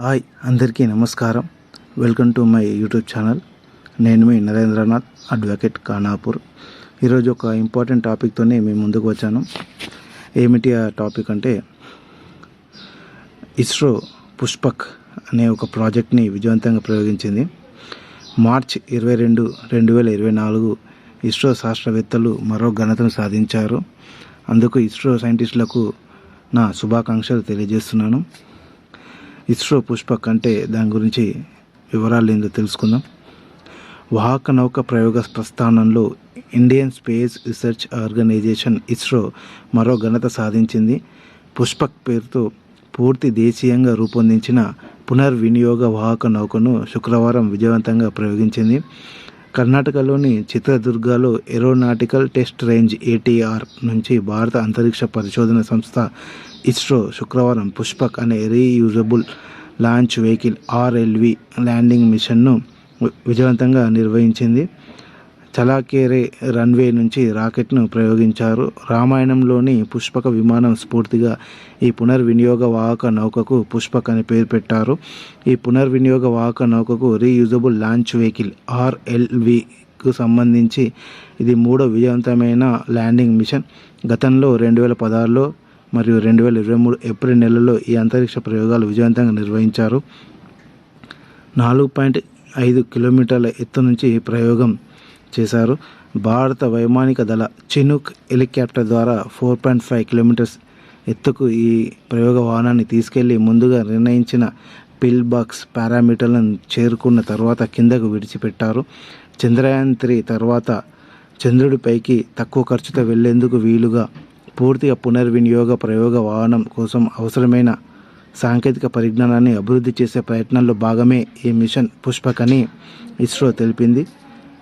Hi అందరికీ నమస్కారం. Welcome to my YouTube channel. నేను మీ నరేంద్రనాథ్, అడ్వకేట్, ఖానాపూర్. ఈరోజు ఒక ఇంపార్టెంట్ టాపిక్తోనే మేము ముందుకు వచ్చాను. ఏమిటి ఆ టాపిక్ అంటే, ఇస్రో పుష్పక్ అనే ఒక ప్రాజెక్ట్ని విజయవంతంగా ప్రయోగించింది. మార్చ్ 22, 2024 ఇస్రో శాస్త్రవేత్తలు మరో ఘనతను సాధించారు. అందుకు ఇస్రో సైంటిస్టులకు నా శుభాకాంక్షలు తెలియజేస్తున్నాను. ఇస్రో పుష్పక్ అంటే దాని గురించి వివరాలు ఏందో తెలుసుకుందాం. వాహక నౌక ప్రయోగ ప్రస్థానంలో Indian Space Research Organisation ISRO మరో ఘనత సాధించింది. పుష్పక్ పేరుతో పూర్తి దేశీయంగా రూపొందించిన పునర్వినియోగ వాహక నౌకను శుక్రవారం విజయవంతంగా ప్రయోగించింది. కర్ణాటకలోని చిత్రదుర్గలో ఏరోనాటికల్ టెస్ట్ రేంజ్ ATR నుంచి భారత అంతరిక్ష పరిశోధన సంస్థ ఇస్రో శుక్రవారం పుష్పక్ అనే reusable launch vehicle RLV landing మిషన్ను విజయవంతంగా నిర్వహించింది. చలాకేరే రన్వే నుంచి రాకెట్ను ప్రయోగించారు. రామాయణంలోని పుష్పక విమానం స్ఫూర్తిగా ఈ పునర్వినియోగ వాహక నౌకకు పుష్పక్ అని పేరు పెట్టారు. ఈ పునర్వినియోగ వాహక నౌకకు రీయూజబుల్ లాంచ్ వెహికల్ RLVకు సంబంధించి ఇది మూడో విజయవంతమైన ల్యాండింగ్ మిషన్. గతంలో 2016లో మరియు 2023 ఏప్రిల్ నెలలో ఈ అంతరిక్ష ప్రయోగాలు విజయవంతంగా నిర్వహించారు. 4.5 కిలోమీటర్ల ఎత్తు నుంచి ప్రయోగం చేశారు. భారత వైమానిక దళ చినూక్ హెలికాప్టర్ ద్వారా 4.5 కిలోమీటర్స్ ఎత్తుకు ఈ ప్రయోగ వాహనాన్ని తీసుకెళ్లి ముందుగా నిర్ణయించిన పిల్ బాక్స్ పారామీటర్లను చేరుకున్న తర్వాత కిందకు విడిచిపెట్టారు. చంద్రయాన్ 3 తర్వాత చంద్రుడిపైకి తక్కువ ఖర్చుతో వెళ్లేందుకు వీలుగా పూర్తిగా పునర్వినియోగ ప్రయోగ వాహనం కోసం అవసరమైన సాంకేతిక పరిజ్ఞానాన్ని అభివృద్ధి చేసే ప్రయత్నాల్లో భాగమే ఈ మిషన్ పుష్పక్ అని ఇస్రో తెలిపింది.